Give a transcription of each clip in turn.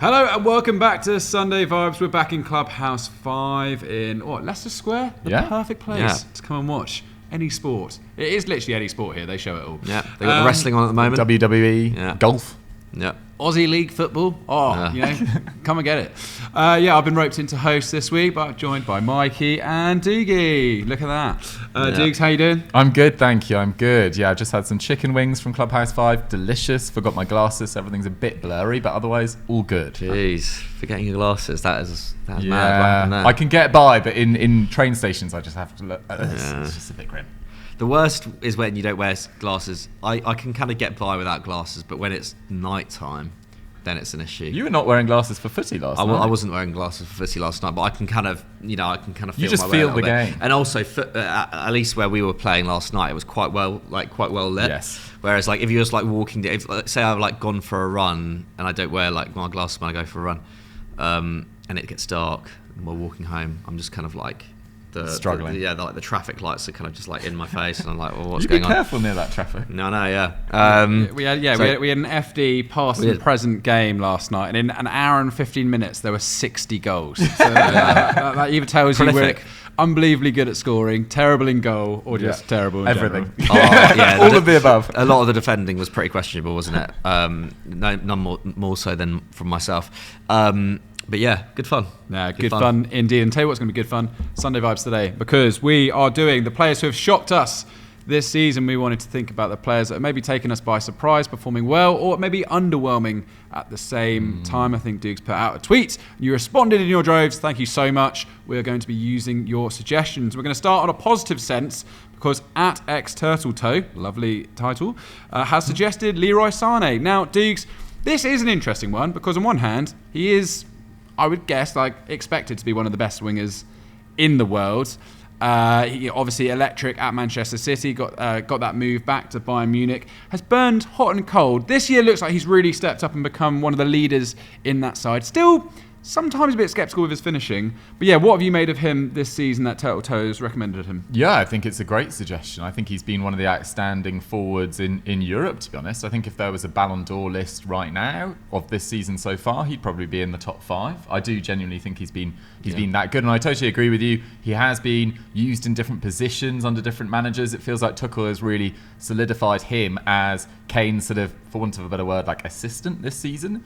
Hello and welcome back to Sunday Vibes. We're back in Clubhouse 5 in Leicester Square. The perfect place to come and watch any sport. It is literally any sport here. They show it all. Yeah, they got the wrestling on at the moment. WWE, golf. Yeah. Aussie League football. Come and get it. I've been roped into host this week, but I'm joined by Mikey and Doogie. Look at that. Doogs, how you doing? I'm good, thank you. I'm good. Yeah, I just had some chicken wings from Clubhouse 5. Delicious. Forgot my glasses, so everything's a bit blurry, but otherwise, all good. Jeez, forgetting your glasses. That's mad. I can get by, but in train stations, I just have to look. It's just a bit grim. The worst is when you don't wear glasses. I can kind of get by without glasses, but when it's night time, then it's an issue. You were not wearing glasses for footy last night. I wasn't wearing glasses for footy last night, but I can kind of feel you just my way feel a the bit. game. And also, at least where we were playing last night, it was quite well lit. Yes. Whereas, if you're just walking, say I've gone for a run and I don't wear my glasses when I go for a run, and it gets dark and we're walking home, I'm just kind of struggling. The traffic lights are kind of just in my face, and I'm like, well, what's going on? Be careful near that traffic. No, yeah. We had an FD past and present game last night, and in an hour and 15 minutes there were 60 goals. So that either tells you we're unbelievably good at scoring, terrible in goal, or just terrible in everything. All of the above. A lot of the defending was pretty questionable, wasn't it? None more so than from myself. But yeah, good fun. Yeah, good fun indeed. And tell you what's going to be good fun, Sunday Vibes today, because we are doing the players who have shocked us this season. We wanted to think about the players that have maybe taken us by surprise, performing well, or maybe underwhelming at the same time. I think Dukes put out a tweet. You responded in your droves. Thank you so much. We're going to be using your suggestions. We're going to start on a positive sense, because at @XTurtleToe, lovely title, has suggested Leroy Sane. Now, Dukes, this is an interesting one, because on one hand, he is, I would guess, expected to be one of the best wingers in the world. He obviously electric at Manchester City, got that move back to Bayern Munich, has burned hot and cold. This year looks like he's really stepped up and become one of the leaders in that side. Still, sometimes a bit sceptical with his finishing. But yeah, what have you made of him this season that Turtle Toes recommended him? Yeah, I think it's a great suggestion. I think he's been one of the outstanding forwards in Europe, to be honest. I think if there was a Ballon d'Or list right now of this season so far, he'd probably be in the top 5. I do genuinely think he's been that good, and I totally agree with you. He has been used in different positions under different managers. It feels like Tuchel has really solidified him as Kane's sort of, for want of a better word, assistant this season.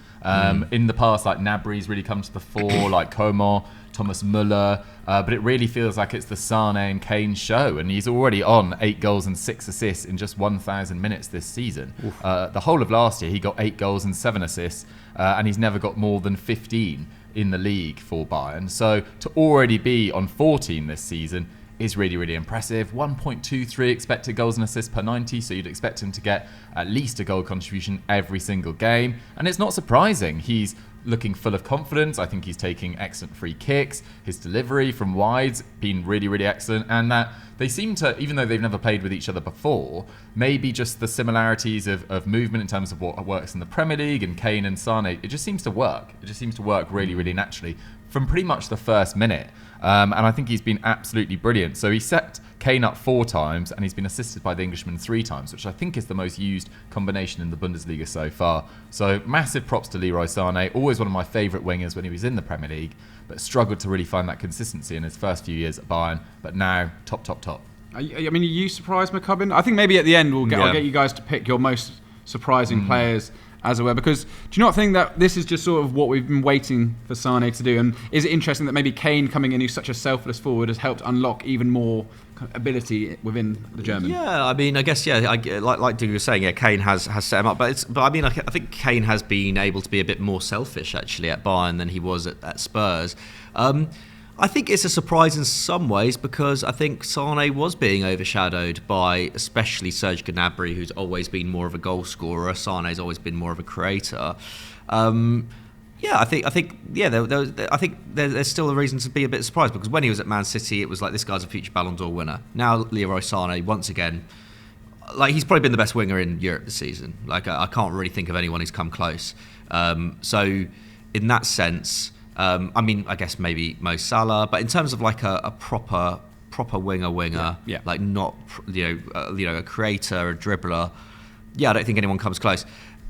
In the past, Gnabry's really come to the fore, Coman, Thomas Müller, but it really feels like it's the Sane and Kane show, and he's already on 8 goals and 6 assists in just 1,000 minutes this season. The whole of last year, he got 8 goals and 7 assists, and he's never got more than 15 in the league for Bayern. So to already be on 14 this season is really, really impressive. 1.23 expected goals and assists per 90, so you'd expect him to get at least a goal contribution every single game. And it's not surprising. He's looking full of confidence. I think he's taking excellent free kicks. His delivery from wide's been really, really excellent. And that they seem to, even though they've never played with each other before, maybe just the similarities of movement in terms of what works in the Premier League and Kane and Sane, it just seems to work. It just seems to work really, really naturally from pretty much the first minute. And I think he's been absolutely brilliant. So he set Kane up 4 times, and he's been assisted by the Englishman 3 times, which I think is the most used combination in the Bundesliga so far. So massive props to Leroy Sane, always one of my favourite wingers when he was in the Premier League, but struggled to really find that consistency in his first few years at Bayern, but now top. Are you surprised, McCubbin? I think maybe at the end I'll get you guys to pick your most surprising players, as it were, because do you not think that this is just sort of what we've been waiting for Sane to do? And is it interesting that maybe Kane coming in, who's such a selfless forward, has helped unlock even more ability within the German? Yeah, I mean, I guess, like Duke was saying, Kane has set him up, but I mean, I think Kane has been able to be a bit more selfish actually at Bayern than he was at Spurs. I think it's a surprise in some ways, because I think Sane was being overshadowed by especially Serge Gnabry, who's always been more of a goal scorer. Sane's always been more of a creator. I think there's still a reason to be a bit surprised, because when he was at Man City, it was like, this guy's a future Ballon d'Or winner. Now Leroy Sane, once again, he's probably been the best winger in Europe this season. I can't really think of anyone who's come close. So in that sense, I mean, I guess maybe Mo Salah, but in terms of a proper winger, not a creator, a dribbler, I don't think anyone comes close.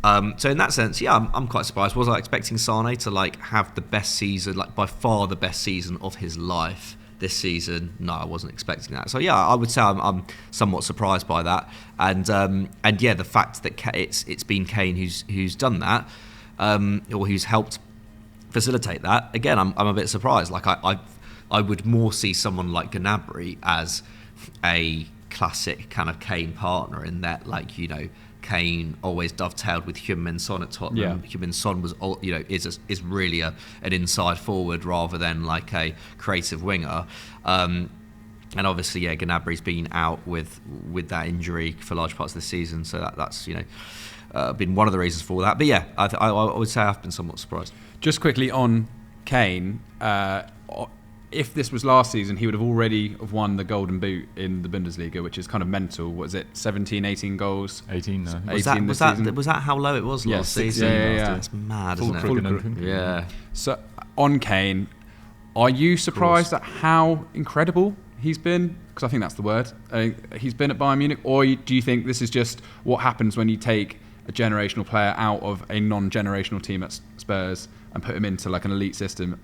So in that sense, yeah, I'm quite surprised. Was I expecting Sane to like have the best season, like by far the best season of his life this season? No, I wasn't expecting that. So yeah, I would say I'm somewhat surprised by that. And yeah, the fact that it's been Kane who's done that, or who's helped facilitate that. Again, I'm a bit surprised. Like I would more see someone like Gnabry as a classic kind of Kane partner in that, like, you know, Kane always dovetailed with Heung-min Son at Tottenham. Yeah. Heung-min Son was, you know, is really an inside forward rather than like a creative winger. And obviously, yeah, Gnabry's been out with that injury for large parts of the season, so that's, you know, been one of the reasons for that. But yeah, I would say I've been somewhat surprised. Just quickly on Kane, if this was last season, he would have already won the Golden Boot in the Bundesliga, which is kind of mental. What is it, 17, 18 goals? 18, no. 18 this season. Was that how low it was last season? Yeah. That's mad, Full isn't it? Kruggen. Yeah. So on Kane, are you surprised at how incredible he's been? Because I think that's the word. He's been at Bayern Munich, or do you think this is just what happens when you take a generational player out of a non-generational team at Spurs and put him into like an elite system?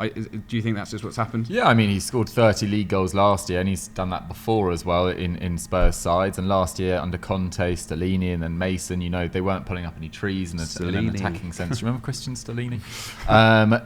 Do you think that's just what's happened? Yeah, I mean, he scored 30 league goals last year, and he's done that before as well in Spurs sides. And last year under Conte, Stellini, and then Mason, you know, they weren't pulling up any trees in an attacking sense. Remember Christian Stellini?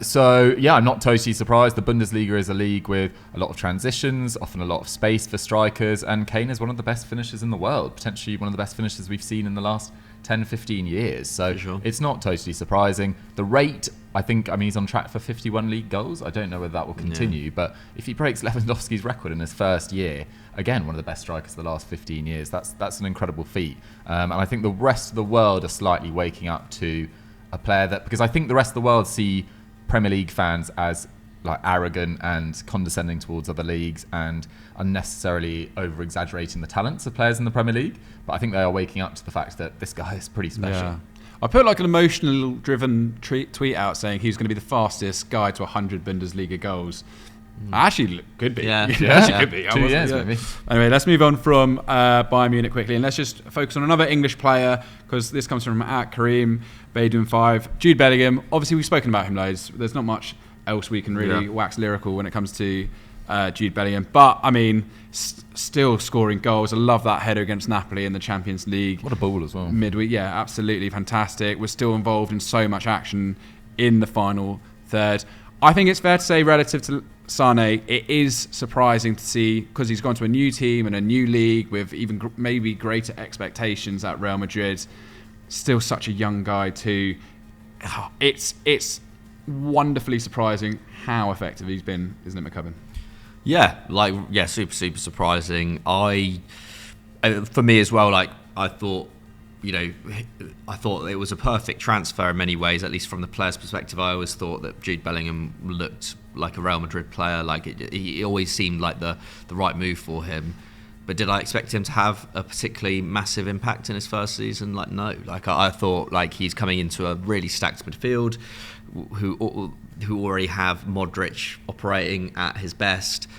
So yeah, I'm not totally surprised. The Bundesliga is a league with a lot of transitions, often a lot of space for strikers, and Kane is one of the best finishers in the world, potentially one of the best finishers we've seen in the last 10, 15 years. So sure. It's not totally surprising. The rate, I mean, he's on track for 51 league goals. I don't know whether that will continue, but if he breaks Lewandowski's record in his first year, again, one of the best strikers of the last 15 years, that's an incredible feat. And I think the rest of the world are slightly waking up to a player that, because I think the rest of the world see Premier League fans as like arrogant and condescending towards other leagues and unnecessarily over-exaggerating the talents of players in the Premier League. But I think they are waking up to the fact that this guy is pretty special. Yeah. I put like an emotional driven tweet out saying he's going to be the fastest guy to 100 Bundesliga goals. Actually, could be. Yeah. Could be. 2 years, maybe. Anyway, let's move on from Bayern Munich quickly, and let's just focus on another English player, because this comes from Kareem Baydun5. Jude Bellingham. Obviously, we've spoken about him loads. There's not much else we can really wax lyrical when it comes to Jude Bellingham. But, I mean, still scoring goals. I love that header against Napoli in the Champions League. What a ball as well. Midweek, yeah, absolutely fantastic. We're still involved in so much action in the final third. I think it's fair to say, relative to Sane, it is surprising to see, because he's gone to a new team and a new league with even maybe greater expectations at Real Madrid. Still such a young guy too. It's wonderfully surprising how effective he's been, isn't it, McCubbin? Yeah, super surprising. For me as well, like I thought it was a perfect transfer in many ways, at least from the player's perspective. I always thought that Jude Bellingham looked like a Real Madrid player. Like he always seemed like the right move for him. But did I expect him to have a particularly massive impact in his first season? Like, no. Like I thought, like he's coming into a really stacked midfield, who already have Modric operating at his best.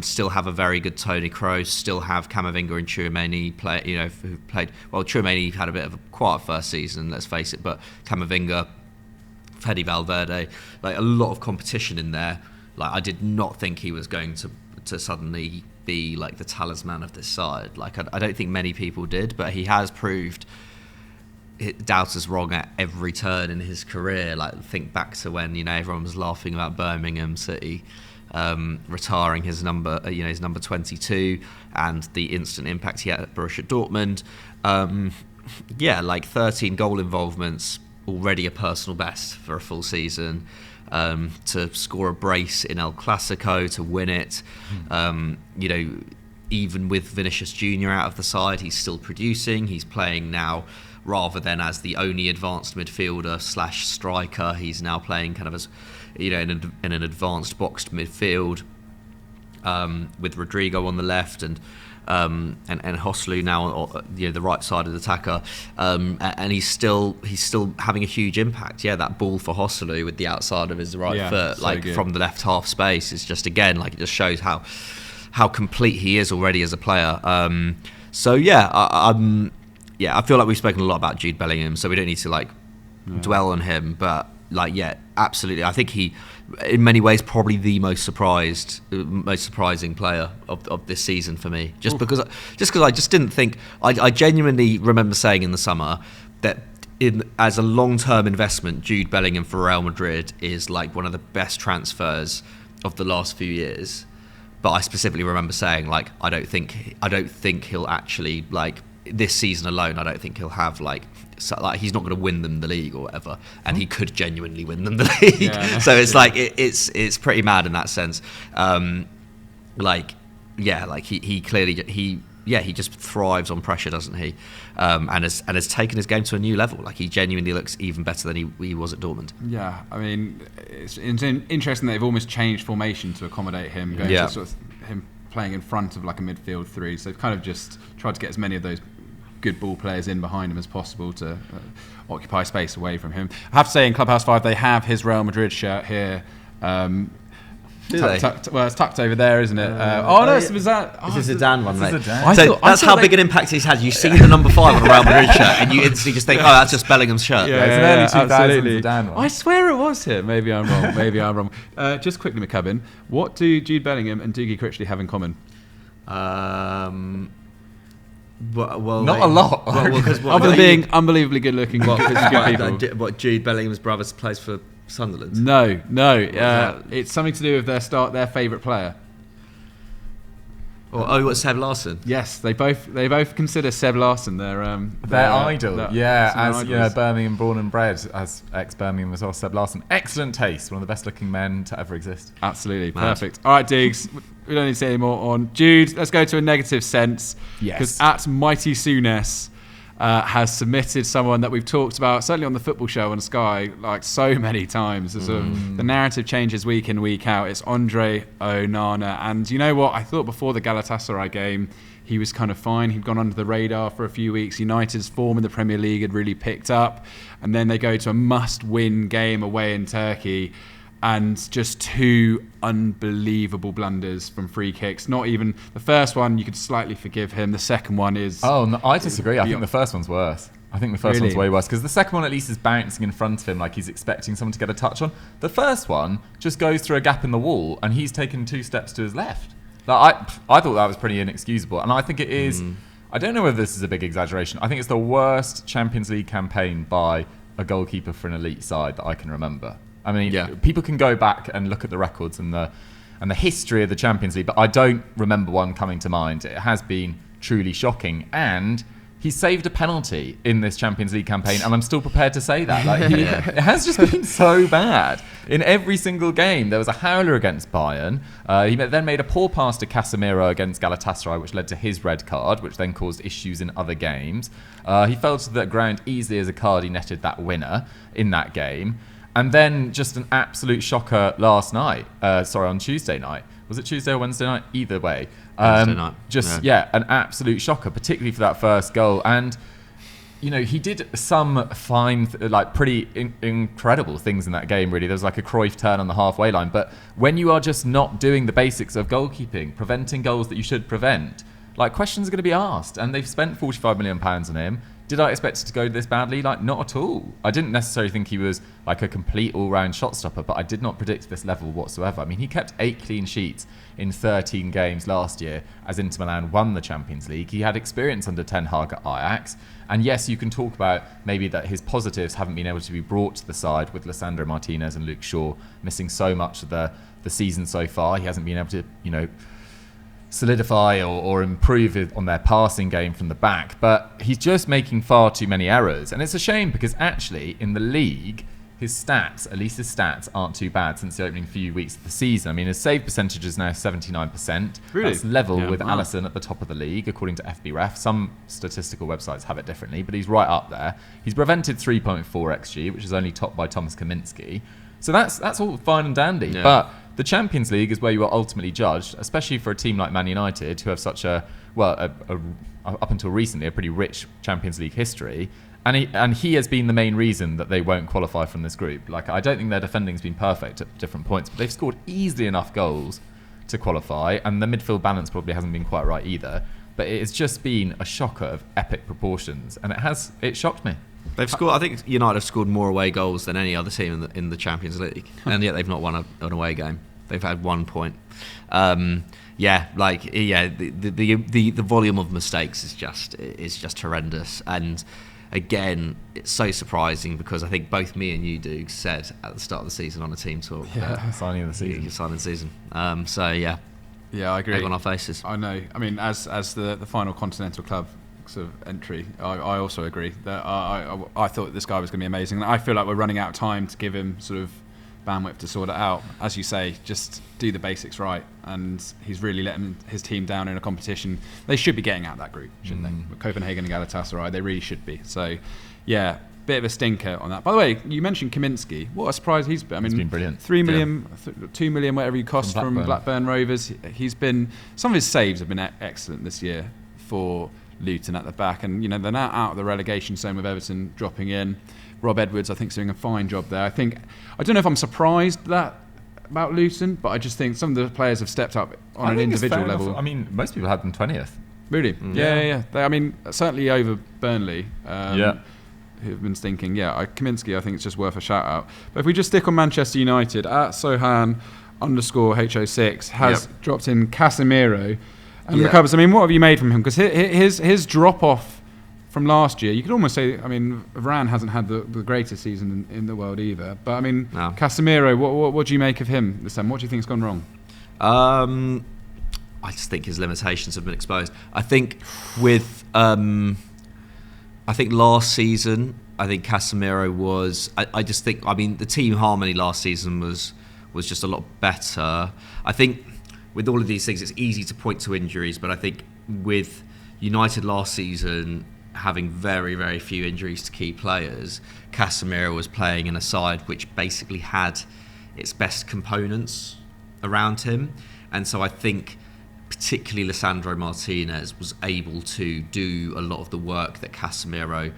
Still have a very good Toni Kroos. Still have Camavinga and Tchouaméni who played well. Tchouaméni had a bit of a quiet first season, let's face it, but Camavinga, Fede Valverde, like a lot of competition in there. Like I did not think he was going to suddenly be like the talisman of this side. Like I don't think many people did, but he has proved doubters wrong at every turn in his career. Like think back to when everyone was laughing about Birmingham City retiring his number 22, and the instant impact he had at Borussia Dortmund. Like 13 goal involvements, already a personal best for a full season. To score a brace in El Clasico, to win it. Even with Vinicius Jr. out of the side, he's still producing. He's playing now rather than as the only advanced midfielder / striker. He's now playing kind of as in an advanced boxed midfield with Rodrigo on the left and Joselu now on the right side of the attacker, and he's still having a huge impact. Yeah, that ball for Joselu with the outside of his right foot, so from the left half space, is just again it just shows how complete he is already as a player. I feel like we've spoken a lot about Jude Bellingham, so we don't need to dwell on him, but absolutely. I think he, in many ways, probably the most surprising player of this season for me. Just because I just didn't think. I genuinely remember saying in the summer that as a long-term investment, Jude Bellingham for Real Madrid is like one of the best transfers of the last few years. But I specifically remember saying, like, I don't think he'll actually, like, this season alone, I don't think he'll have he's not going to win them the league or whatever, and he could genuinely win them the league. Yeah, so it's like it's pretty mad in that sense. He clearly he just thrives on pressure, doesn't he? And has taken his game to a new level. Like, he genuinely looks even better than he was at Dortmund. Yeah, I mean, it's interesting that they've almost changed formation to accommodate him, going to sort of him playing in front of like a midfield three. So they've kind of just tried to get as many of those good ball players in behind him as possible to occupy space away from him. I have to say, in Clubhouse 5, they have his Real Madrid shirt here. It's tucked over there, isn't it? Was that? This is a Dan one, mate. That's how big an impact he's had. You see the number 5 on a Real Madrid shirt, and you instantly just think, "Oh, that's just Bellingham's shirt." Yeah, it's an early 2000s Dan one. I swear it was here. Maybe I'm wrong. Just quickly, McCubbin, what do Jude Bellingham and Dougie Critchley have in common? Well, not a lot. Other than being unbelievably good-looking, good people. What, Jude Bellingham's brother plays for Sunderland? No. It's something to do with their favourite player. What, Seb Larsson? Yes, they both consider Seb Larsson their idol. As you know, Birmingham born and bred, as ex-Birmingham as well. Seb Larsson, excellent taste, one of the best-looking men to ever exist. Absolutely perfect. All right, Diggs. We don't need to say any more on Jude. Let's go to a negative sense. Yes. Because at Mighty Souness has submitted someone that we've talked about, certainly on the football show on Sky, like so many times. The narrative changes week in, week out. It's Andre Onana. And you know what? I thought before the Galatasaray game, he was kind of fine. He'd gone under the radar for a few weeks. United's form in the Premier League had really picked up. And then they go to a must-win game away in Turkey. And just 2 unbelievable blunders from free kicks. Not even the first one, you could slightly forgive him. The second one is... Oh, no, I disagree. I think the first one's worse. I think the first one's way worse, because the second one at least is bouncing in front of him like he's expecting someone to get a touch on. The first one just goes through a gap in the wall and he's taken 2 steps to his left. Like, I thought that was pretty inexcusable, and I think it is... I don't know whether this is a big exaggeration. I think it's the worst Champions League campaign by a goalkeeper for an elite side that I can remember. I mean, people can go back and look at the records and the history of the Champions League, but I don't remember one coming to mind. It has been truly shocking, and he saved a penalty in this Champions League campaign, and I'm still prepared to say that. It has just been so bad. In every single game, there was a howler against Bayern. He then made a poor pass to Casemiro against Galatasaray, which led to his red card, which then caused issues in other games. He fell to the ground easily as Icardi netted that winner in that game. And then just an absolute shocker last night. On Tuesday night. Was it Tuesday or Wednesday night? Either way. Wednesday night. An absolute shocker, particularly for that first goal. And, you know, he did some fine, pretty incredible things in that game, really. There was like a Cruyff turn on the halfway line. But when you are just not doing the basics of goalkeeping, preventing goals that you should prevent, questions are going to be asked. And they've spent £45 million on him. Did I expect it to go this badly? Not at all. I didn't necessarily think he was a complete all-round shot stopper, but I did not predict this level whatsoever. I mean, he kept 8 clean sheets in 13 games last year as Inter Milan won the Champions League. He had experience under Ten Hag at Ajax. And yes, you can talk about maybe that his positives haven't been able to be brought to the side with Lisandro Martinez and Luke Shaw missing so much of the season so far. He hasn't been able to, solidify or improve on their passing game from the back, but he's just making far too many errors, and it's a shame because actually in the league his stats aren't too bad since the opening few weeks of the season. I mean, his save percentage is now 79%. Really? That's level with Alisson at the top of the league according to FBref. Some statistical websites have it differently, but he's right up there. He's prevented 3.4 XG, which is only topped by Thomas Kaminski. So that's all fine and dandy, but the Champions League is where you are ultimately judged, especially for a team like Man United, who have such up until recently, a pretty rich Champions League history. And he has been the main reason that they won't qualify from this group. I don't think their defending's been perfect at different points, but they've scored easily enough goals to qualify, and the midfield balance probably hasn't been quite right either. But it has just been a shocker of epic proportions, and it shocked me. They've scored. I think United have scored more away goals than any other team in the Champions League, and yet they've not won an away game. They've had 1 point. The volume of mistakes is just horrendous. And again, it's so surprising because I think both me and you, Duke, said at the start of the season on a team talk, signing of the season. Signing of the season. Yeah, I agree. Egg on our faces. I know. I mean, as the final continental club sort of entry, I also agree that I thought this guy was going to be amazing. And I feel like we're running out of time to give him sort of bandwidth to sort it out. As you say, just do the basics right. And he's really letting his team down in a competition. They should be getting out of that group, shouldn't they? With Copenhagen and Galatasaray, they really should be. So, yeah, bit of a stinker on that. By the way, you mentioned Kaminski. What a surprise he's been. I mean, he's been brilliant. 3 million, 2 million, whatever he cost from Blackburn Rovers. He's been, some of his saves have been excellent this year for Luton at the back. And, they're now out of the relegation zone with Everton dropping in. Rob Edwards, I think, is doing a fine job there. I don't know if I'm surprised about Luton, but I just think some of the players have stepped up on an individual level. I mean, most people had them 20th. Really? Yeah. Certainly over Burnley. Who've been stinking. Kaminski, I think it's just worth a shout out. But if we just stick on Manchester United, at Sohan_HO6 has dropped in Casemiro and recovers. I mean, what have you made from him? Because his drop off from last year, you could almost say, I mean, Varane hasn't had the greatest season in the world either. But I mean, Casemiro, what do you make of him this time? What do you think's gone wrong? I just think his limitations have been exposed. I think last season, Casemiro was. I just think. I mean, the team harmony last season was just a lot better. I think with all of these things, it's easy to point to injuries, but I think with United last season having very, very few injuries to key players, Casemiro was playing in a side which basically had its best components around him, and so I think particularly Lisandro Martinez was able to do a lot of the work that Casemiro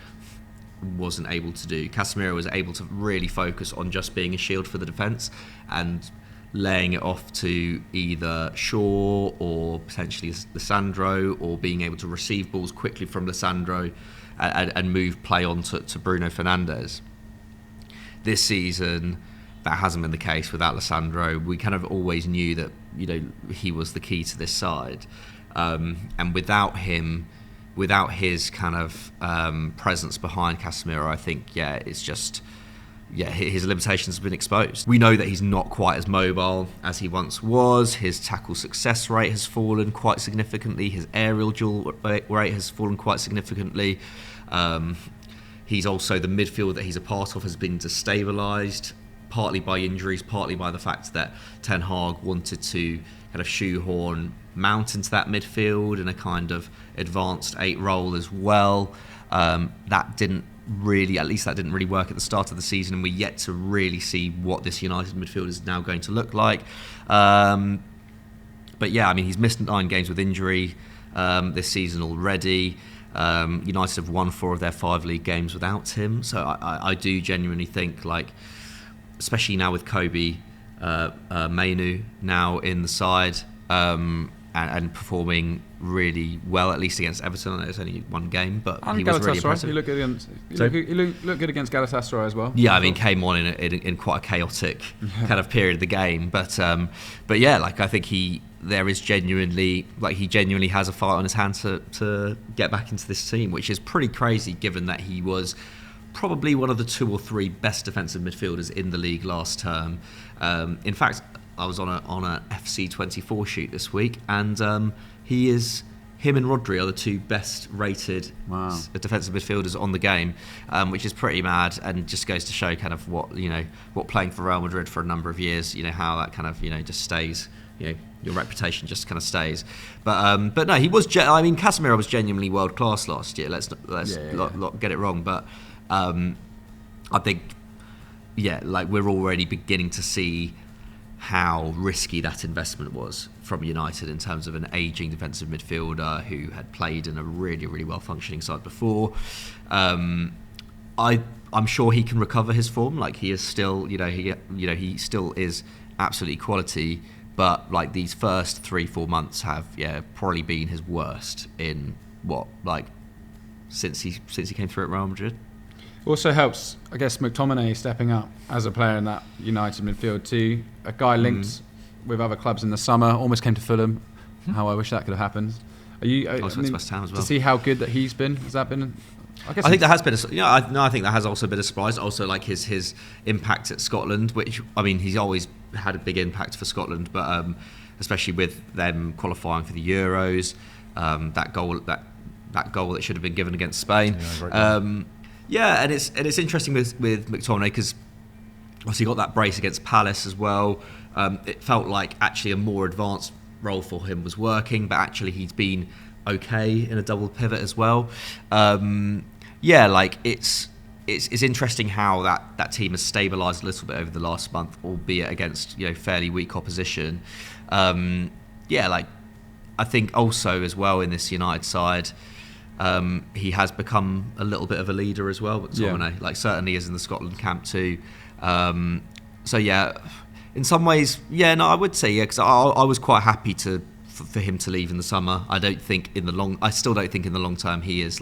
wasn't able to do. Casemiro was able to really focus on just being a shield for the defence and laying it off to either Shaw or potentially Lisandro, or being able to receive balls quickly from Lisandro and move play on to Bruno Fernandes. This season, that hasn't been the case without Lisandro. We kind of always knew that he was the key to this side, and without him, without his kind of presence behind Casemiro, I think it's just. His limitations have been exposed. We know that he's not quite as mobile as he once was. His tackle success rate has fallen quite significantly. His aerial duel rate has fallen quite significantly. He's also, the midfield that he's a part of has been destabilised, partly by injuries, partly by the fact that Ten Hag wanted to kind of shoehorn Mount into that midfield in a kind of advanced 8 role as well. That didn't really work at the start of the season, and we're yet to really see what this United midfield is now going to look like. But he's missed 9 games with injury this season already. United have won 4 of their 5 league games without him, so I do genuinely think, especially now with Kobe Mainu now in the side and performing really well, at least against Everton. It's only 1 game, but and he was really impressive. He looked good against Galatasaray as well. Yeah, I mean, came on in quite a chaotic kind of period of the game, but I think he genuinely has a fight on his hands to get back into this team, which is pretty crazy given that he was probably one of the 2 or 3 best defensive midfielders in the league last term. In fact, I was on a FC24 shoot this week, and him and Rodri are the 2 best rated defensive midfielders on the game, which is pretty mad, and just goes to show kind of what playing for Real Madrid for a number of years, how that kind of just stays, your reputation just kind of stays. But no, he was. Casemiro was genuinely world class last year. Let's not get it wrong, but I think we're already beginning to see how risky that investment was from United in terms of an ageing defensive midfielder who had played in a really, really well functioning side before. I'm sure he can recover his form. He is still, he still is absolutely quality. But these first 3-4 months have probably been his worst in since he came through at Real Madrid. Also helps, I guess, McTominay stepping up as a player in that United midfield too. A guy linked with other clubs in the summer, almost came to Fulham. How I wish that could have happened. Also went to West Ham as well. To see how good that he's been, has that been? I think that has been. I think that has also been a surprise. Also, like his impact at Scotland, which I mean, he's always had a big impact for Scotland, but especially with them qualifying for the Euros, that goal that should have been given against Spain. And it's interesting with McTominay because obviously he got that brace against Palace as well. It felt like actually a more advanced role for him was working, but actually he's been okay in a double pivot as well. It's interesting how that team has stabilised a little bit over the last month, albeit against fairly weak opposition. I think also as well in this United side, he has become a little bit of a leader as well. McTominay, certainly is in the Scotland camp too. In some ways, I would say because I was quite happy for him to leave in the summer. I still don't think in the long term he is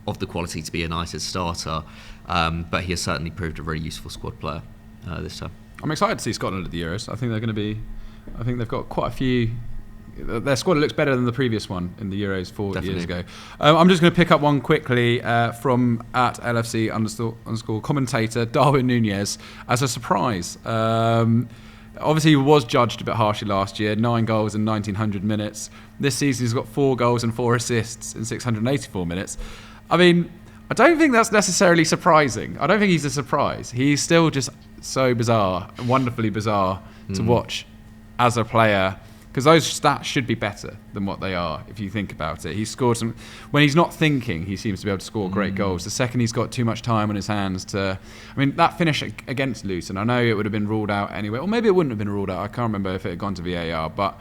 of the quality to be a United starter, but he has certainly proved a really useful squad player this time. I'm excited to see Scotland at the Euros. I think they've got quite a few. Their squad looks better than the previous one in the Euros 4 years ago. I'm just going to pick up one quickly from at LFC underscore commentator Darwin Nunez as a surprise. Obviously, he was judged a bit harshly last year. 9 goals in 1,900 minutes. This season, he's got 4 goals and 4 assists in 684 minutes. I mean, I don't think that's necessarily surprising. I don't think he's a surprise. He's still just so bizarre, wonderfully bizarre to watch as a player. Because those stats should be better than what they are, if you think about it. He's scored some... When he's not thinking, he seems to be able to score great goals. The second he's got too much time on his hands to... I mean, that finish against Luton, I know it would have been ruled out anyway. Or maybe it wouldn't have been ruled out. I can't remember if it had gone to VAR. But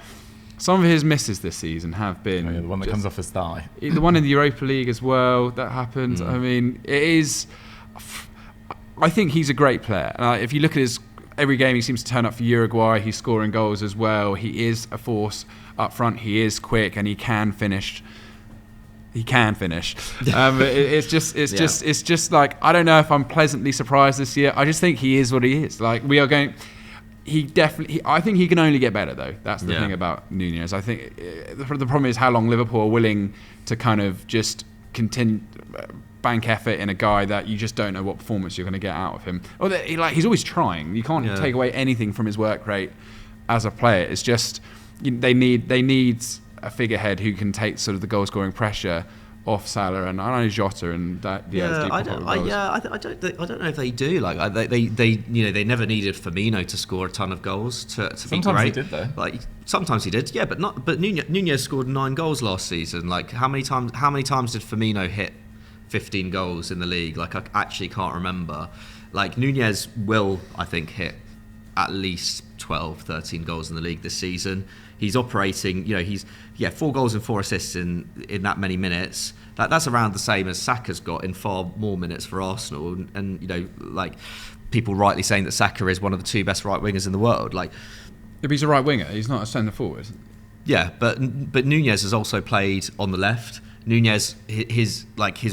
some of his misses this season have been... the one that comes off his thigh. The one in the Europa League as well, that happened. I mean, it is... I think he's a great player. If you look at every game he seems to turn up for Uruguay. He's scoring goals as well. He is a force up front. He is quick and he can finish. It's just like, I don't know if I'm pleasantly surprised this year. I just think he is what he is. I think he can only get better though. That's the thing about Nunez. I think the problem is how long Liverpool are willing to kind of just continue bank effort in a guy that you just don't know what performance you're going to get out of him. Or he's always trying. You can't take away anything from his work rate as a player. It's just they need a figurehead who can take sort of the goal scoring pressure off Salah, and I know Jota and Diaz. I don't know if they do. They never needed Firmino to score a ton of goals to be great. Sometimes he did though. Sometimes he did, but Nunez scored 9 goals last season. How many times did Firmino hit 15 goals in the league? I actually can't remember. Nunez will, I think, hit at least 12, 13 goals in the league this season. He's operating, he's 4 goals and 4 assists in that many minutes. That's around the same as Saka's got in far more minutes for Arsenal. And people rightly saying that Saka is one of the 2 best right wingers in the world. If he's a right winger, he's not a centre forward. Yeah, but Nunez has also played on the left. Nunez, his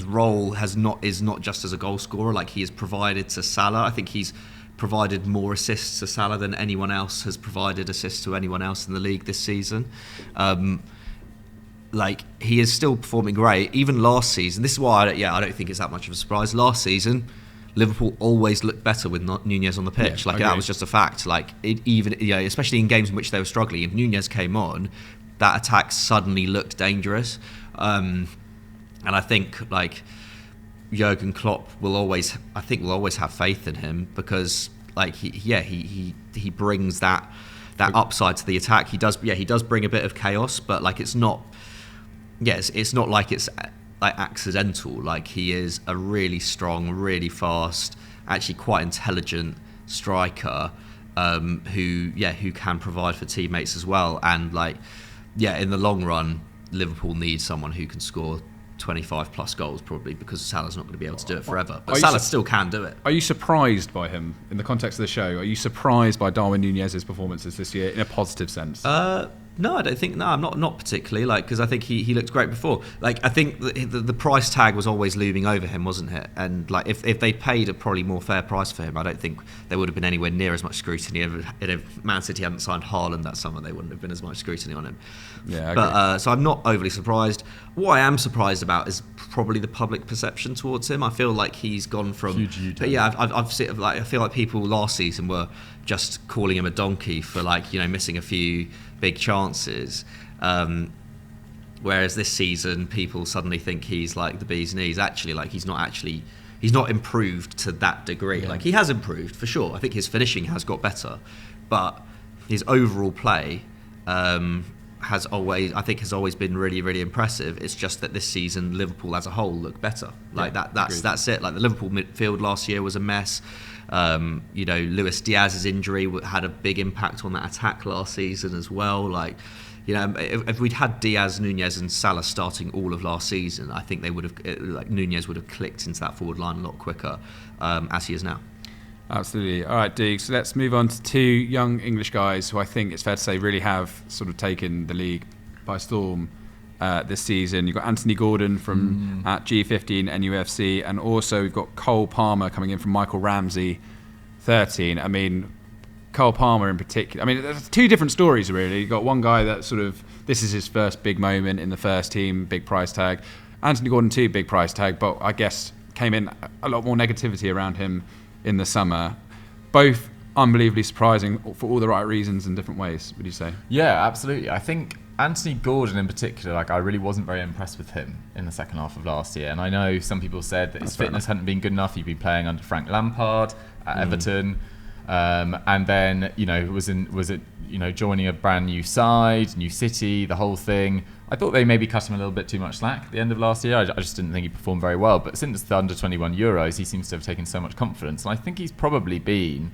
role is not just as a goal scorer. He has provided to Salah. I think he's provided more assists to Salah than anyone else has provided assists to anyone else in the league this season. He is still performing great. Even last season, this is why I don't think it's that much of a surprise. Last season, Liverpool always looked better with Nunez on the pitch. That was just a fact. Especially in games in which they were struggling, if Nunez came on, that attack suddenly looked dangerous. And I think Jurgen Klopp will always have faith in him because he brings that upside to the attack. He does bring a bit of chaos, but it's not like it's accidental. He is a really strong, really fast, actually quite intelligent striker who can provide for teammates as well. And in the long run, Liverpool needs someone who can score 25 plus goals probably, because Salah's not going to be able to do it forever. But Salah still can do it. Are you surprised by him in the context of the show? Are you surprised by Darwin Nunez's performances this year in a positive sense? No, I don't think. No, I'm not particularly. Because I think he looked great before. I think the price tag was always looming over him, wasn't it? And if they paid a probably more fair price for him, I don't think there would have been anywhere near as much scrutiny. If Man City hadn't signed Haaland that summer, they wouldn't have been as much scrutiny on him. Yeah, but so I'm not overly surprised. What I am surprised about is probably the public perception towards him. I feel like he's gone from. Huge. But yeah, I've seen, I feel like people last season were just calling him a donkey for missing a few big chances, whereas this season people suddenly think he's like the bee's knees. Actually, he's not improved to that degree. Yeah. He has improved for sure. I think his finishing has got better, but his overall play has always been really, really impressive. It's just that this season Liverpool as a whole look better. That's it. The Liverpool midfield last year was a mess. Luis Diaz's injury had a big impact on that attack last season as well. If we'd had Diaz, Nunez and Salah starting all of last season, I think they would have Nunez would have clicked into that forward line a lot quicker as he is now. Absolutely. All right, Duke. So let's move on to two young English guys who I think it's fair to say really have sort of taken the league by storm this season. You've got Anthony Gordon from at G15 NUFC, and also we've got Cole Palmer coming in from Michael Ramsey 13. I mean, Cole Palmer in particular. I mean, there's two different stories really. You've got one guy that sort of, this is his first big moment in the first team, big price tag. Anthony Gordon too, big price tag, but I guess came in a lot more negativity around him in the summer. Both unbelievably surprising for all the right reasons in different ways, would you say? Yeah, absolutely. I think Anthony Gordon in particular, I really wasn't very impressed with him in the second half of last year. And I know some people said that his fitness hadn't been good enough. He'd been playing under Frank Lampard at Everton. And then, joining a brand new side, new city, the whole thing. I thought they maybe cut him a little bit too much slack at the end of last year. I just didn't think he performed very well. But since the under-21 Euros, he seems to have taken so much confidence. And I think he's probably been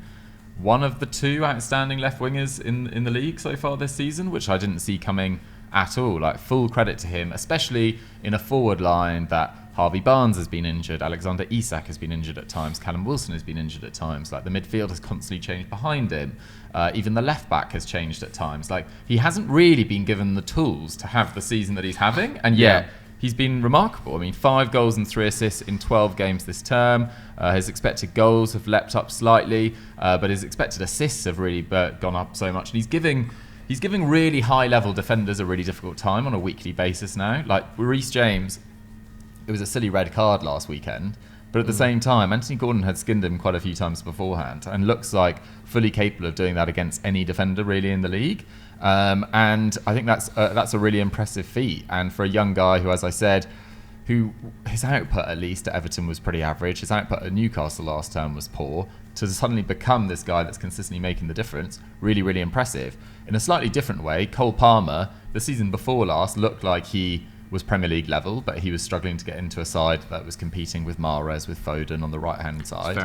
one of the two outstanding left wingers in the league so far this season, which I didn't see coming at all. Full credit to him, especially in a forward line that Harvey Barnes has been injured, Alexander Isak has been injured at times, Callum Wilson has been injured at times. The midfield has constantly changed behind him. Even the left back has changed at times. He hasn't really been given the tools to have the season that he's having, and yet he's been remarkable. I mean, 5 goals and 3 assists in 12 games this term. His expected goals have leapt up slightly, but his expected assists have really gone up so much. And he's giving really high-level defenders a really difficult time on a weekly basis now. Reece James, it was a silly red card last weekend, but at the same time, Anthony Gordon had skinned him quite a few times beforehand and looks like fully capable of doing that against any defender really in the league. And I think that's a really impressive feat. And for a young guy who, as I said, who his output at least at Everton was pretty average, his output at Newcastle last term was poor, to suddenly become this guy that's consistently making the difference, really, really impressive. In a slightly different way, Cole Palmer, the season before last, looked like he was Premier League level, but he was struggling to get into a side that was competing with Mahrez, with Foden on the right-hand side.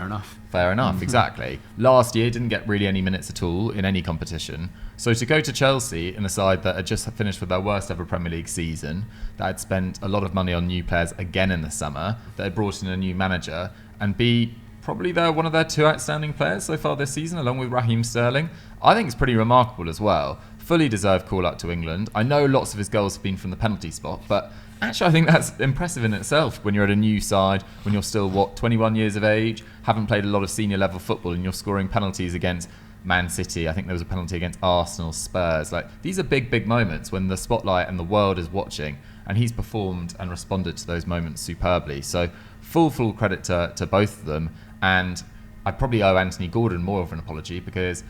Fair enough, exactly. Last year, didn't get really any minutes at all in any competition. So to go to Chelsea in a side that had just finished with their worst ever Premier League season, that had spent a lot of money on new players again in the summer, that had brought in a new manager, and be probably one of their 2 outstanding players so far this season, along with Raheem Sterling, I think it's pretty remarkable as well. Fully deserved call-up to England. I know lots of his goals have been from the penalty spot, but actually I think that's impressive in itself when you're at a new side, when you're still, 21 years of age, haven't played a lot of senior level football, and you're scoring penalties against Man City. I think there was a penalty against Arsenal, Spurs. These are big moments when the spotlight and the world is watching, and he's performed and responded to those moments superbly. So full credit to both of them, and I probably owe Anthony Gordon more of an apology because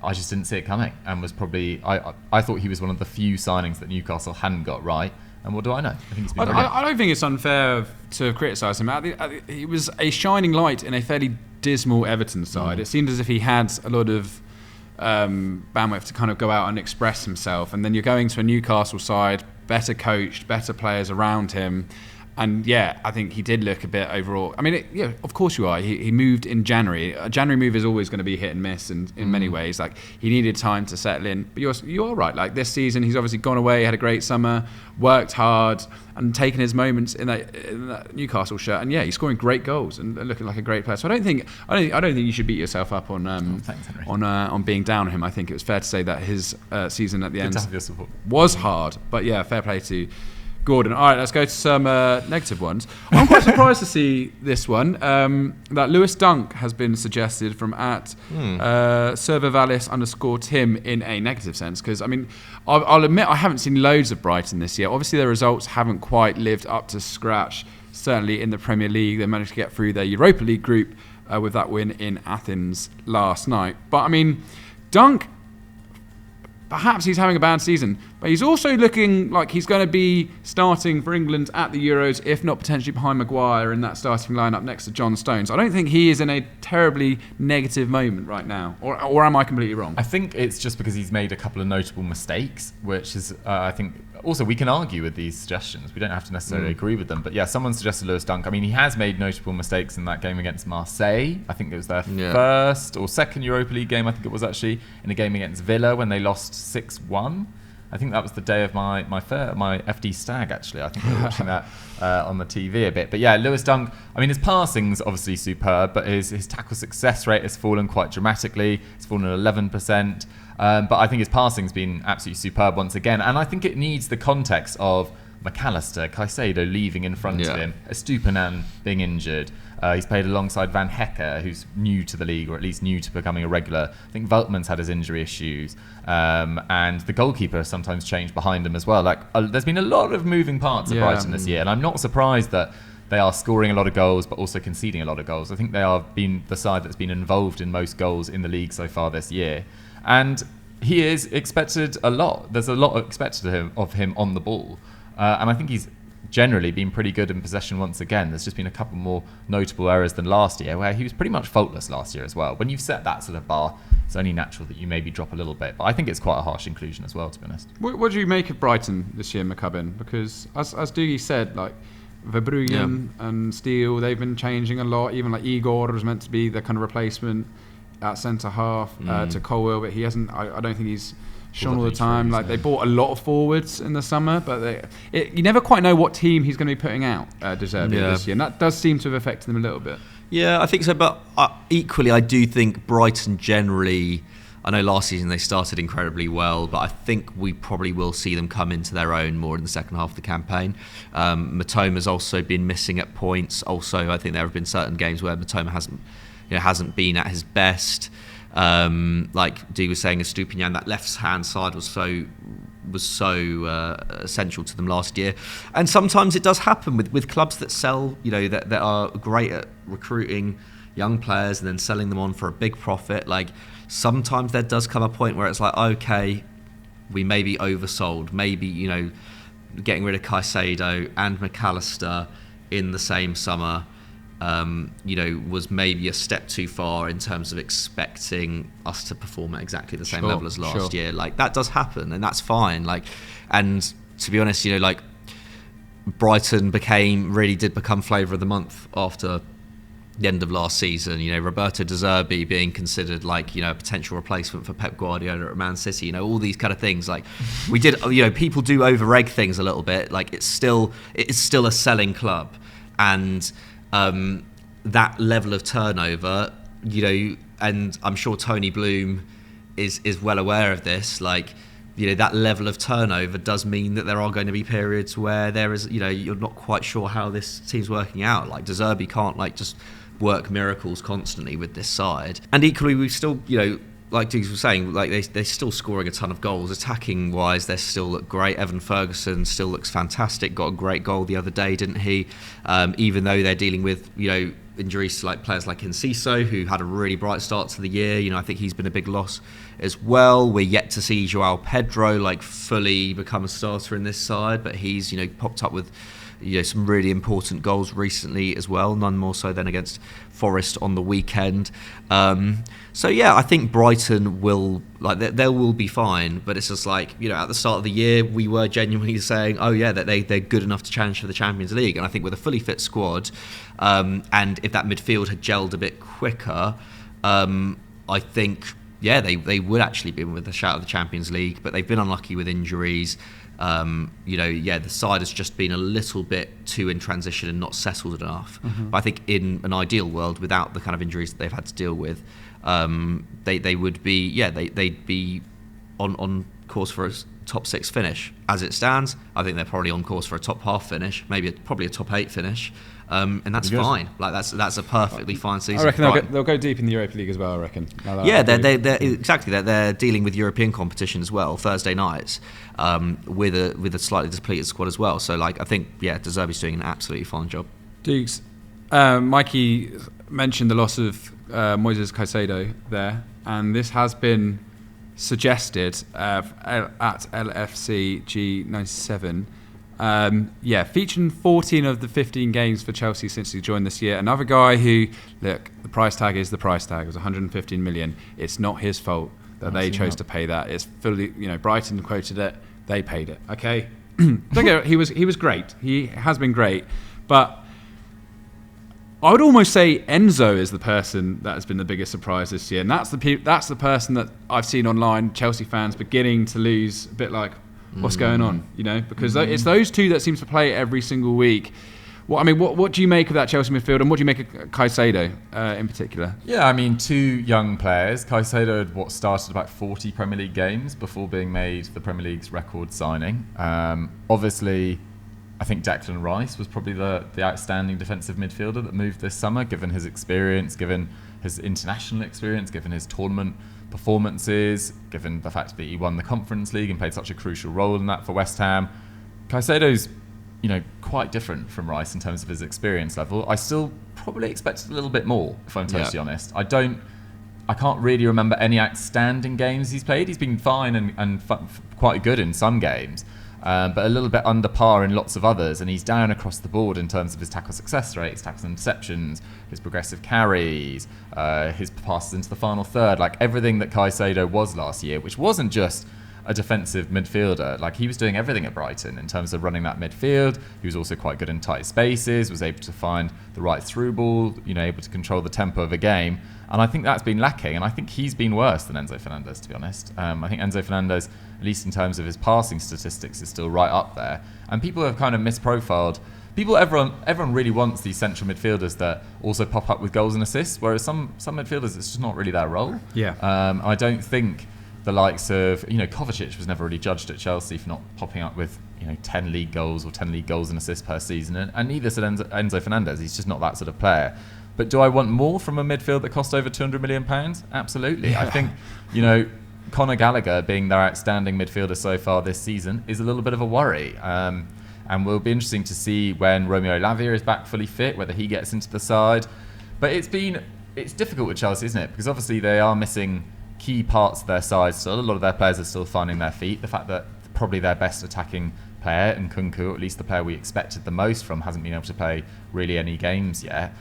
I just didn't see it coming, and was probably I thought he was one of the few signings that Newcastle hadn't got right. And what do I know? I think he's been I don't think it's unfair to criticise him. He was a shining light in a fairly dismal Everton side. It seemed as if he had a lot of bandwidth to kind of go out and express himself. And then you're going to a Newcastle side, better coached, better players around him. And yeah, I think he did look a bit overall. I mean, of course you are. He moved in January. A January move is always going to be hit and miss in many ways. Like, he needed time to settle in. But you are right. Like, this season, he's obviously gone away, had a great summer, worked hard, and taken his moments in that Newcastle shirt. And yeah, he's scoring great goals and looking like a great player. So I don't think you should beat yourself up on on being down on him. I think it was fair to say that his season at the end was hard. But yeah, fair play to Gordon. All right, let's go to some negative ones. I'm quite surprised to see this one, that Lewis Dunk has been suggested from at Servervalis_Tim in a negative sense. Because, I mean, I'll admit I haven't seen loads of Brighton this year. Obviously, their results haven't quite lived up to scratch. Certainly in the Premier League, they managed to get through their Europa League group with that win in Athens last night. But, I mean, Dunk, perhaps he's having a bad season, but he's also looking like he's going to be starting for England at the Euros, if not potentially behind Maguire in that starting lineup next to John Stones. I don't think he is in a terribly negative moment right now, or am I completely wrong? I think it's just because he's made a couple of notable mistakes, which is, I think, also we can argue with these suggestions. We don't have to necessarily agree with them, but yeah, someone suggested Lewis Dunk. I mean, he has made notable mistakes in that game against Marseille. I think it was their first or second Europa League game, I think it was actually, in a game against Villa when they lost 6-1. I think that was the day of my FD stag, actually. I think we were watching that on the TV a bit. But yeah, Lewis Dunk, I mean, his passing's obviously superb, but his tackle success rate has fallen quite dramatically. It's fallen 11%. But I think his passing's been absolutely superb once again. And I think it needs the context of McAllister, Caicedo leaving in front of him, Estupiñán being injured. He's played alongside Van Hecke, who's new to the league, or at least new to becoming a regular. I think Veltman's had his injury issues. And the goalkeeper has sometimes changed behind him as well. There's been a lot of moving parts at Brighton this year, and I'm not surprised that they are scoring a lot of goals, but also conceding a lot of goals. I think they are being the side that's been involved in most goals in the league so far this year. And he is expected a lot. There's a lot expected of him on the ball. And I think he's generally been pretty good in possession once again. There's just been a couple more notable errors than last year, where he was pretty much faultless last year as well. When you've set that sort of bar, it's only natural that you maybe drop a little bit. But I think it's quite a harsh inclusion as well, to be honest. What do you make of Brighton this year, McCubbin? Because as Doogie said, like Verbruggen and Steele, they've been changing a lot. Even like Igor was meant to be the kind of replacement at centre half to Colwell, but he hasn't. I don't think he's shone all the time. Like, they bought a lot of forwards in the summer, but you never quite know what team he's going to be putting out this year, and that does seem to have affected them a little bit. Yeah, I think so, but equally I do think Brighton generally, I know last season they started incredibly well, but I think we probably will see them come into their own more in the second half of the campaign. Matoma's also been missing at points. Also, I think there have been certain games where Matoma hasn't been at his best. Like Dee was saying, Estupiñán, that left hand side was so essential to them last year, and sometimes it does happen with clubs that sell, that are great at recruiting young players and then selling them on for a big profit. Like, sometimes there does come a point where it's like, okay, we may be oversold. Maybe getting rid of Caicedo and McAllister in the same summer was maybe a step too far in terms of expecting us to perform at exactly the same level as last year. Like, that does happen, and that's fine. Like, and to be honest, Brighton really did become flavour of the month after the end of last season. Roberto De Zerbi being considered like, a potential replacement for Pep Guardiola at Man City. All these kind of things. Like, we did. People do over-egg things a little bit. Like, it is still a selling club, and that level of turnover, and I'm sure Tony Bloom is well aware of this. Like, that level of turnover does mean that there are going to be periods where there is, you're not quite sure how this team's working out. Like, De Zerbi can't just work miracles constantly with this side. And equally, we've still, like Diggs was saying, like they're still scoring a ton of goals. Attacking wise, they still look great. Evan Ferguson still looks fantastic. Got a great goal the other day, didn't he? Even though they're dealing with injuries to players like Enciso, who had a really bright start to the year. I think he's been a big loss as well. We're yet to see Joao Pedro fully become a starter in this side, but he's popped up with some really important goals recently as well, none more so than against Forest on the weekend. So yeah, I think Brighton will, like, they will be fine, but it's just like, at the start of the year we were genuinely saying, oh yeah, that they're good enough to challenge for the Champions League, and I think with a fully fit squad, and if that midfield had gelled a bit quicker, I think they would actually be with a shout of the Champions League, but they've been unlucky with injuries. The side has just been a little bit too in transition and not settled enough. But I think in an ideal world, without the kind of injuries that they've had to deal with, they would be, they'd be on course for a top 6 finish. As it stands, I think they're probably on course for a top half finish, probably a top 8 finish. And that's fine. Like that's a perfectly fine season. I reckon they'll go deep in the Europa League as well. I reckon. They're dealing with European competition as well, Thursday nights, with a slightly depleted squad as well. So I think De Zerbi's doing an absolutely fine job. Dukes, Mikey mentioned the loss of Moises Caicedo there, and this has been suggested at LFC G97. Featuring 14 of the 15 games for Chelsea since he joined this year. Another guy who, look, the price tag is the price tag. It was 115 million. It's not his fault that they chose to pay that. It's fully, Brighton quoted it. They paid it. Okay, don't get it. He was great. He has been great, but I would almost say Enzo is the person that has been the biggest surprise this year, and that's the person that I've seen online. Chelsea fans beginning to lose a bit like, what's going on, because it's those two that seem to play every single week. What do you make of that Chelsea midfield, and what do you make of Caicedo in particular? Yeah, 2 young players. Caicedo had started about 40 Premier League games before being made the Premier League's record signing. Obviously, I think Declan Rice was probably the outstanding defensive midfielder that moved this summer, given his experience, given his international experience, given his tournament performances, given the fact that he won the Conference League and played such a crucial role in that for West Ham. Caicedo's, quite different from Rice in terms of his experience level. I still probably expected a little bit more, if I'm totally honest. I can't really remember any outstanding games he's played. He's been fine and quite good in some games, but a little bit under par in lots of others, and he's down across the board in terms of his tackle success rates, tackles and interceptions, his progressive carries, his passes into the final third, everything that Caicedo was last year, which wasn't just a defensive midfielder. He was doing everything at Brighton in terms of running that midfield. He was also quite good in tight spaces, was able to find the right through ball, able to control the tempo of a game. And I think that's been lacking, and I think he's been worse than Enzo Fernandez, to be honest. I think Enzo Fernandez, at least in terms of his passing statistics, is still right up there. And people have kind of misprofiled. Everyone really wants these central midfielders that also pop up with goals and assists, whereas some midfielders, it's just not really their role. Yeah. I don't think the likes of, Kovacic was never really judged at Chelsea for not popping up with, 10 league goals or 10 league goals and assists per season, and neither said Enzo Fernandez. He's just not that sort of player. But do I want more from a midfield that cost over £200 million? Absolutely. Yeah. I think, Conor Gallagher being their outstanding midfielder so far this season is a little bit of a worry. And will be interesting to see when Romeo Lavia is back fully fit, whether he gets into the side. But it's difficult with Chelsea, isn't it? Because obviously they are missing key parts of their side still. A lot of their players are still finding their feet. The fact that probably their best attacking player, Nkunku, or at least the player we expected the most from, hasn't been able to play really any games yet,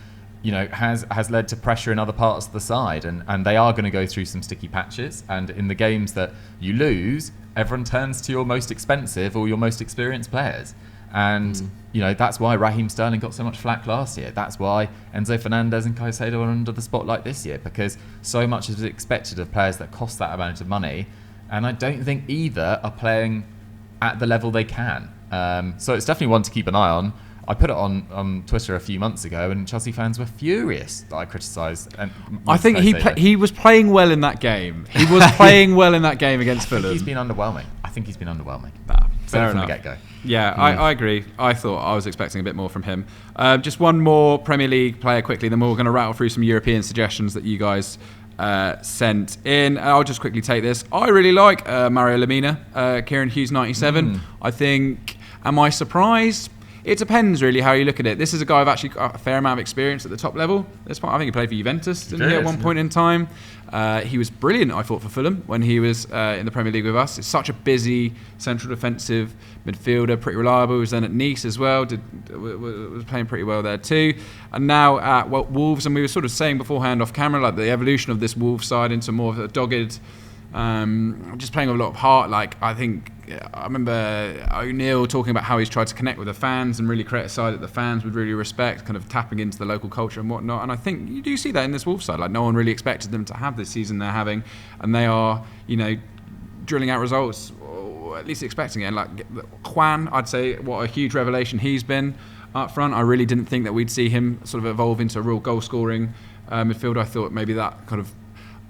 has led to pressure in other parts of the side, and they are going to go through some sticky patches. And in the games that you lose, everyone turns to your most expensive or your most experienced players. And that's why Raheem Sterling got so much flack last year. That's why Enzo Fernandez and Caicedo are under the spotlight this year, because so much is expected of players that cost that amount of money, and I don't think either are playing at the level they can. So it's definitely one to keep an eye on. I put it on Twitter a few months ago, and Chelsea fans were furious that I criticised. I think he was playing well in that game. He was playing well in that game against Fulham. He's been underwhelming. Fair enough. From the get-go. Yeah, I agree. I was expecting a bit more from him. Just one more Premier League player quickly, then we're going to rattle through some European suggestions that you guys sent in. I'll just quickly take this. I really like Mario Lemina, Kieran Hughes 97. I think, am I surprised? it depends really how you look at it. This is a guy who've actually got a fair amount of experience at the top level. I think he played for Juventus, didn't he, at one point in time? He was brilliant, I thought, for Fulham when he was in the Premier League with us. It's such a busy central defensive midfielder, pretty reliable. He was then at Nice as well, was playing pretty well there too. And now at Wolves, and we were sort of saying beforehand off camera, like the evolution of this Wolves side into more of a dogged, just playing with a lot of heart. Like, I remember O'Neill talking about how he's tried to connect with the fans and really create a side that the fans would really respect, kind of tapping into the local culture and whatnot. And I think you do see that in this Wolves side. Like, no one really expected them to have this season they're having, and they are, drilling out results, or at least expecting it. And like Juan, I'd say what a huge revelation he's been up front. I really didn't think that we'd see him sort of evolve into a real goal-scoring midfielder. I thought maybe that kind of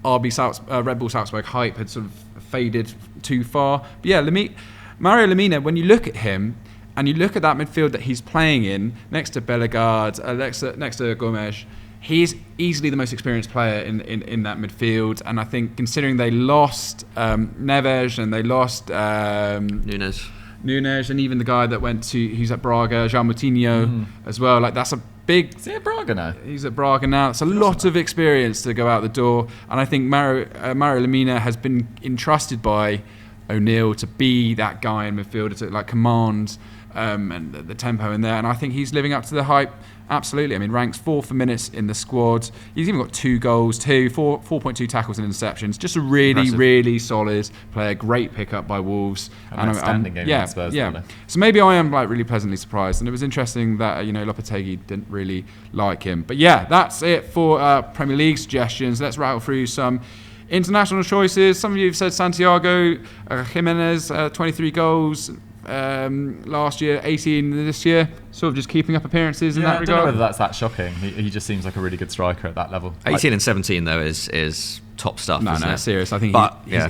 Red Bull Salzburg hype had sort of faded too far. But yeah, Mario Lemina, when you look at him and you look at that midfield that he's playing in, next to Bellegarde, next to Gomes, he's easily the most experienced player in that midfield. And I think considering they lost Niguez and they lost Nunez, and even the guy that he's at Braga, João Moutinho as well, like that's a big... Is he at Braga now? He's at Braga now. It's a lot of experience to go out the door. And I think Mario Lemina has been entrusted by O'Neill to be that guy in midfield, to like command and the tempo in there. And I think he's living up to the hype. Absolutely. I mean, ranks 4th for minutes in the squad. He's even got 2 goals, 4.2 tackles and interceptions. Just a really, really solid player. Great pickup by Wolves. An outstanding game against Spurs. Yeah. So maybe I am like really pleasantly surprised. And it was interesting that Lopetegui didn't really like him. But yeah, that's it for Premier League suggestions. Let's rattle through some international choices. Some of you have said Santiago Gimenez, 23 goals. Last year, 18 this year, sort of just keeping up appearances in that regard. I don't know whether that's that shocking. He just seems like a really good striker at that level. 18 and 17 though is top stuff. No, serious. I think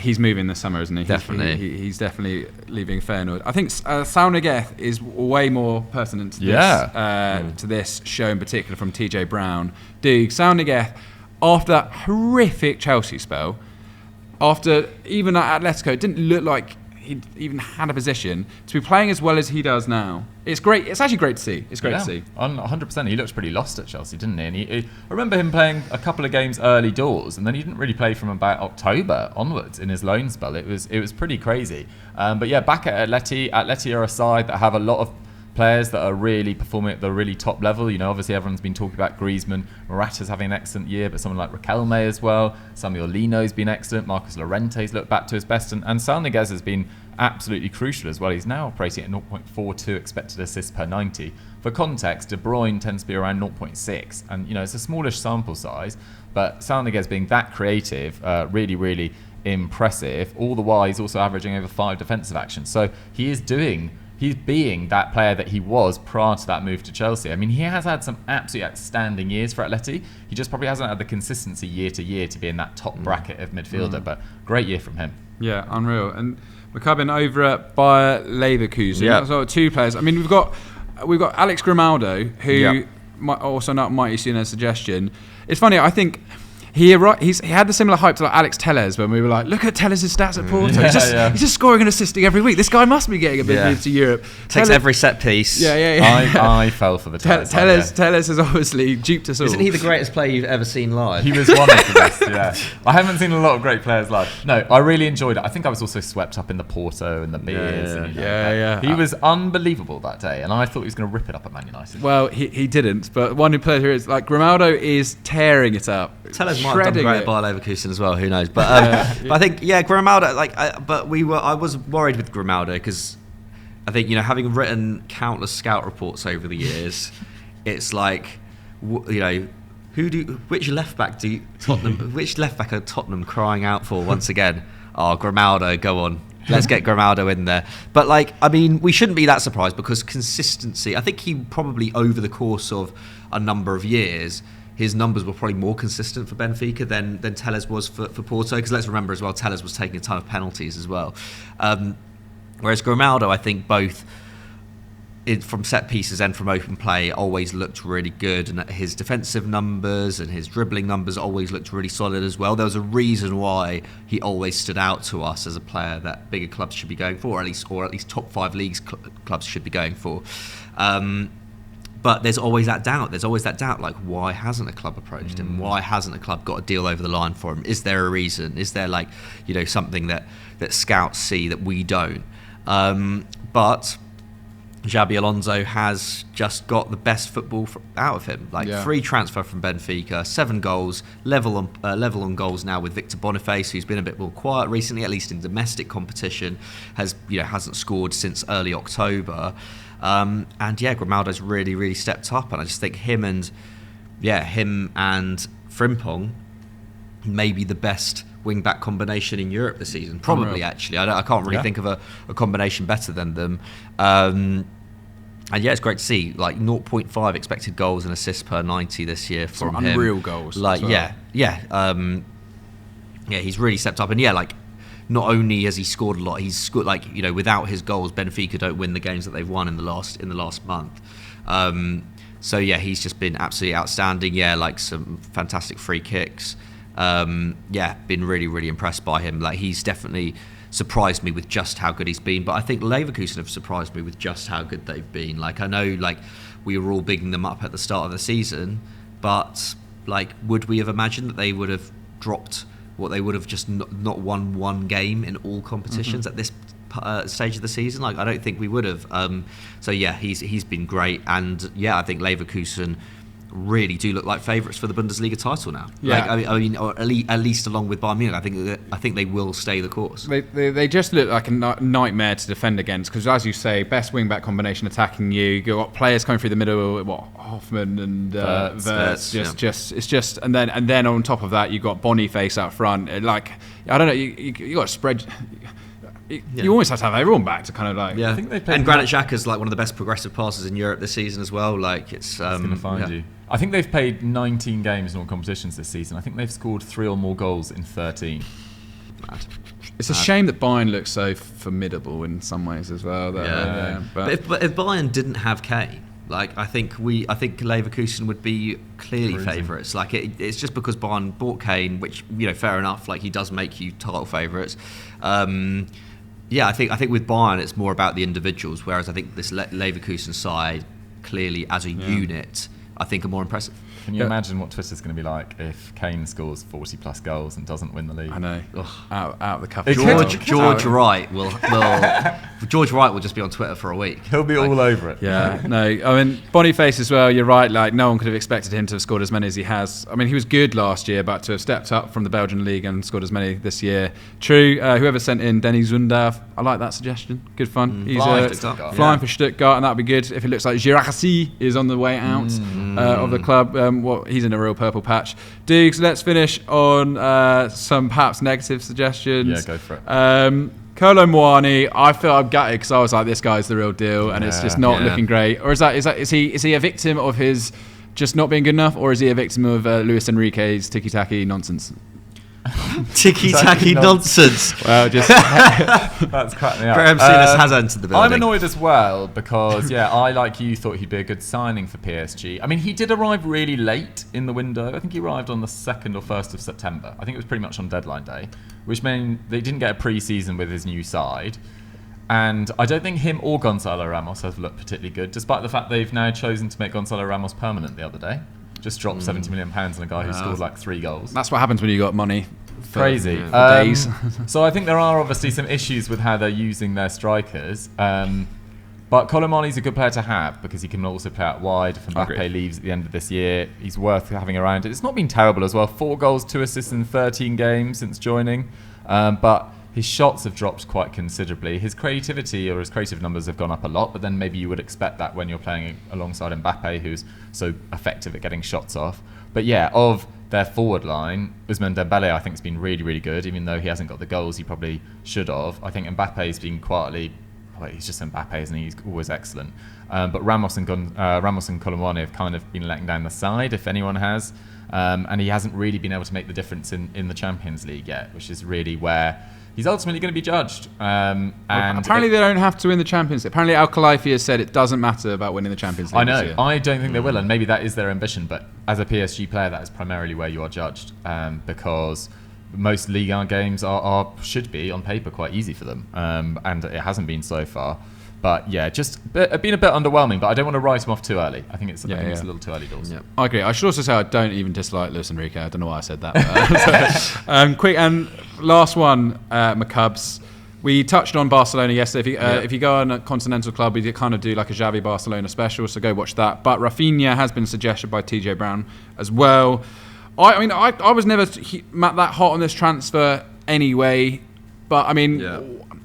he's moving this summer, isn't he? Definitely. He's definitely leaving Feyenoord. I think Saul Niguez is way more pertinent to this show in particular from TJ Brown. Dude, Saul Niguez, after that horrific Chelsea spell, after even at Atletico, it didn't look like he even had a position to be playing as well as he does now. It's great. It's actually great to see. It's great to see. 100%. He looked pretty lost at Chelsea, didn't he? And I remember him playing a couple of games early doors, and then he didn't really play from about October onwards in his loan spell. It was pretty crazy. But yeah, back at Atleti are a side that have a lot of players that are really performing at the really top level. Obviously everyone's been talking about Griezmann. Morata's having an excellent year, but someone like Riquelme as well. Samuel Lino's been excellent. Marcus Llorente's looked back to his best, and Saul Niguez has been absolutely crucial as well. He's now operating at 0.42 expected assists per 90. For context, De Bruyne tends to be around 0.6, and it's a smallish sample size, but Saul Niguez being that creative, really, really impressive. All the while, he's also averaging over 5 defensive actions. So he's being that player that he was prior to that move to Chelsea. I mean, he has had some absolutely outstanding years for Atleti. He just probably hasn't had the consistency year to year to be in that top bracket of midfielder, but great year from him. Yeah, unreal. And we're coming over at Bayer Leverkusen. Yeah. So 2 players. I mean, we've got Alex Grimaldo, who might have seen a suggestion. It's funny, I think he had the similar hype to like Alex Telles when we were like, look at Telles' stats at Porto. He's just scoring and assisting every week. This guy must be getting a big move to Europe. Takes every set piece. I fell for the Telles. Telles has obviously duped us all. Isn't he the greatest player you've ever seen live? He was one of the best, yeah. I haven't seen a lot of great players live. No, I really enjoyed it. I think I was also swept up in the Porto and the beers. He was unbelievable that day, and I thought he was going to rip it up at Man United. Well, he didn't, but one who played here is like Grimaldo is tearing it up. Telles might have done great at Bayer Leverkusen as well. Who knows? But but I think Grimaldo. I was worried with Grimaldo because I think having written countless scout reports over the years, it's like which left back are Tottenham crying out for once again? Oh, Grimaldo, go on. Let's get Grimaldo in there. But we shouldn't be that surprised because consistency. I think he probably over the course of a number of years, his numbers were probably more consistent for Benfica than Telles was for Porto, because let's remember as well, Telles was taking a ton of penalties as well. Whereas Grimaldo, I think both from set pieces and from open play, always looked really good, and his defensive numbers and his dribbling numbers always looked really solid as well. There was a reason why he always stood out to us as a player that bigger clubs should be going for, or at least top 5 leagues clubs should be going for. But there's always that doubt. Like, why hasn't a club approached him? Why hasn't a club got a deal over the line for him? Is there a reason? Is there something that scouts see that we don't? But Xabi Alonso has just got the best football out of him. Free transfer from Benfica, 7 goals, level on goals now with Victor Boniface, who's been a bit more quiet recently, at least in domestic competition, hasn't scored since early October. Grimaldo's really, really stepped up, and I just think him and Frimpong may be the best wing-back combination in Europe this season. Probably, actually. I can't really think of a combination better than them. It's great to see 0.5 expected goals and assists per 90 this year from him. Unreal goals. He's really stepped up, and not only has he scored a lot, he's scored without his goals, Benfica don't win the games that they've won in the last month. He's just been absolutely outstanding. Some fantastic free kicks. Been really, really impressed by him. He's definitely surprised me with just how good he's been, but I think Leverkusen have surprised me with just how good they've been. I know we were all bigging them up at the start of the season, but would we have imagined that they would have dropped what they would have just not won one game in all competitions at this stage of the season? I don't think we would have. He's been great, and I think Leverkusen really do look like favourites for the Bundesliga title now. Or at least along with Bayern Munich, I think they will stay the course. They just look like a nightmare to defend against, because as you say, best wing back combination attacking you. You've got players coming through the middle, Hoffman and Wirtz, and then on top of that you've got Boniface out front. I don't know, you got to spread. You almost have to have everyone back to kind of I think they played. And Granit Xhaka's one of the best progressive passers in Europe this season as well. It's going to find you. I think they've played 19 games in all competitions this season. I think they've scored 3 or more goals in 13. Mad. It's a shame that Bayern looks so formidable in some ways as well. But if Bayern didn't have Kane, I think Leverkusen would be clearly favourites. It's just because Bayern bought Kane, which fair enough. He does make you title favourites. I think with Bayern it's more about the individuals, whereas I think this Leverkusen side, clearly as a unit, I think are more impressive. Can you imagine what Twitter's going to be like if Kane scores 40 plus goals and doesn't win the league? I know. Out the cup. George Wright will just be on Twitter for a week. He'll be all over it. Yeah, no. I mean, Boniface as well. You're right. No one could have expected him to have scored as many as he has. I mean, he was good last year, but to have stepped up from the Belgian league and scored as many this year. True. Whoever sent in Denny Zundav, I like that suggestion. Good fun. He's flying for Stuttgart, and that'd be good if it looks like Guirassy is on the way out of the club. He's in a real purple patch. Dukes, let's finish on some perhaps negative suggestions. Yeah, go for it. Kolo Muani, I feel I'm gutted because I was like, this guy's the real deal, and it's just not looking great. Or is he a victim of his just not being good enough, or is he a victim of Luis Enrique's tiki-taki nonsense? Tiki-taki nonsense. Well, just that's cracked me up. Graham Souness has entered the building. I'm annoyed as well because I, like you, thought he'd be a good signing for PSG. I mean, he did arrive really late in the window. I think he arrived on the 2nd or 1st of September. I think it was pretty much on deadline day, which meant they didn't get a pre-season with his new side. And I don't think him or Gonzalo Ramos have looked particularly good, despite the fact they've now chosen to make Gonzalo Ramos permanent the other day. Just dropped £70 million on a guy who scored 3 goals. That's what happens when you got money. Crazy. For days. So I think there are obviously some issues with how they're using their strikers. But Kolo Muani's a good player to have because he can also play out wide. If Mbappe leaves at the end of this year, he's worth having around. It's not been terrible as well. 4 goals, 2 assists in 13 games since joining. But his shots have dropped quite considerably. His creativity or his creative numbers have gone up a lot, but then maybe you would expect that when you're playing alongside Mbappe, who's so effective at getting shots off. But of their forward line, Ousmane Dembele, I think, has been really, really good, even though he hasn't got the goals he probably should have. I think Mbappe's been quietly, he's just Mbappe, isn't he? He's always excellent. But Ramos and Kolo Muani have kind of been letting down the side, if anyone has. And he hasn't really been able to make the difference in the Champions League yet, which is really where he's ultimately going to be judged. And apparently they don't have to win the Champions League. Apparently Al Khalifi has said it doesn't matter about winning the Champions League. I know. This year. I don't think they will, and maybe that is their ambition. But as a PSG player, that is primarily where you are judged, because most Ligue 1 games should be on paper quite easy for them, and it hasn't been so far. But yeah, just been a bit underwhelming. But I don't want to write him off too early. I think it's a little too early doors. Yeah. I agree. I should also say I don't even dislike Luis Enrique. I don't know why I said that. Quick and last one, McCubs. We touched on Barcelona yesterday. If you go on a continental club, we kind of do like a Xavi Barcelona special, so go watch that. But Raphinha has been suggested by TJ Brown as well. I mean, I was never that hot on this transfer anyway. But I mean,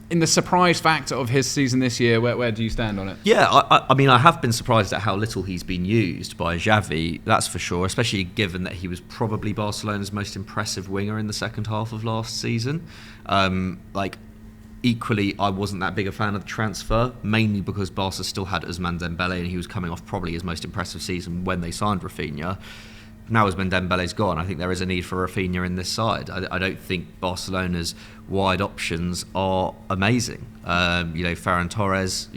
in the surprise factor of his season this year, where do you stand on it? Yeah, I mean, I have been surprised at how little he's been used by Xavi, that's for sure, especially given that he was probably Barcelona's most impressive winger in the second half of last season. Equally, I wasn't that big a fan of the transfer, mainly because Barca still had Ousmane Dembele and he was coming off probably his most impressive season when they signed Raphinha. Now Ousmane Dembele's gone, I think there is a need for Raphinha in this side. I don't think Barcelona's wide options are amazing. Ferran Torres,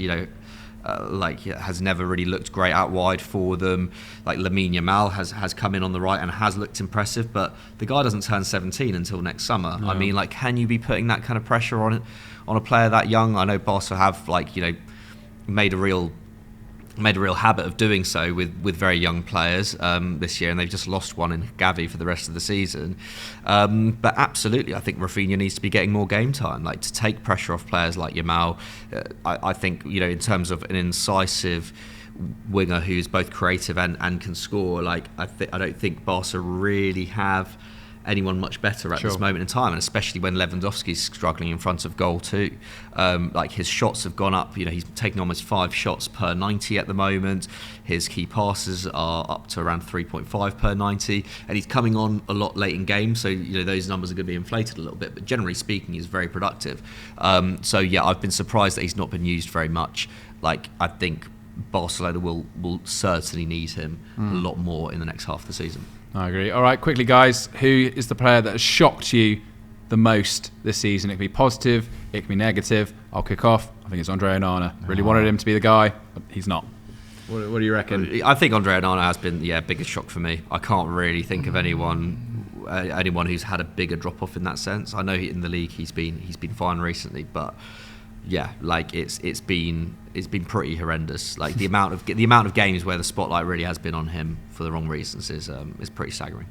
has never really looked great out wide for them. Like Lemina Yamal has come in on the right and has looked impressive, but the guy doesn't turn 17 until next summer. I mean, can you be putting that kind of pressure on a player that young? I know Barca have made a real habit of doing so with very young players this year, and they've just lost one in Gavi for the rest of the season. But absolutely, I think Raphinha needs to be getting more game time, to take pressure off players like Yamal. I think, in terms of an incisive winger who's both creative and can score, I don't think Barca really have anyone much better at this moment in time, and especially when Lewandowski's struggling in front of goal too. His shots have gone up. He's taking almost 5 shots per 90 at the moment. His key passes are up to around 3.5 per 90, and he's coming on a lot late in games, so those numbers are going to be inflated a little bit, but generally speaking he's very productive. I've been surprised that he's not been used very much. I think Barcelona will certainly need him a lot more in the next half of the season. I agree. All right, quickly, guys. Who is the player that has shocked you the most this season? It can be positive, it can be negative. I'll kick off. I think it's Andre Onana. Really wanted him to be the guy, but he's not. What do you reckon? I think Andre Onana has been biggest shock for me. I can't really think of anyone who's had a bigger drop off in that sense. I know in the league he's been fine recently, but it's been pretty horrendous. The amount of games where the spotlight really has been on him for the wrong reasons is pretty staggering.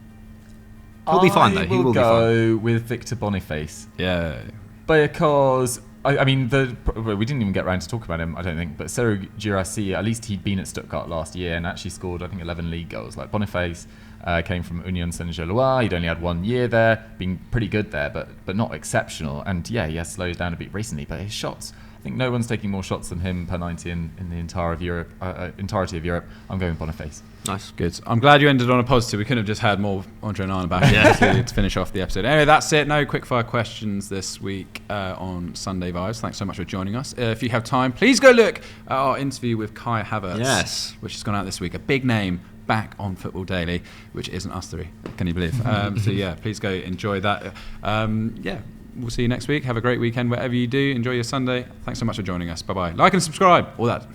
He'll be fine though. He will go with Victor Boniface. Yeah, because I mean we didn't even get around to talk about him, I don't think. But Serhou Guirassy, at least he'd been at Stuttgart last year and actually scored, I think, 11 league goals. Boniface came from Union Saint-Gilloise. He'd only had 1 year there, been pretty good there, but not exceptional. And he has slowed down a bit recently. But his shots, I think no one's taking more shots than him per 90 in the entirety of Europe. I'm going Boniface. Nice. Good. I'm glad you ended on a positive. We couldn't have just had more Andre Onana back to finish off the episode. Anyway, that's it. No quickfire questions this week on Sunday Vibes. Thanks so much for joining us. If you have time, please go look at our interview with Kai Havertz, which has gone out this week. A big name back on Football Daily, which isn't us three. Can you believe? Please go enjoy that. We'll see you next week. Have a great weekend wherever you do. Enjoy your Sunday. Thanks so much for joining us. Bye-bye. Like and subscribe. All that.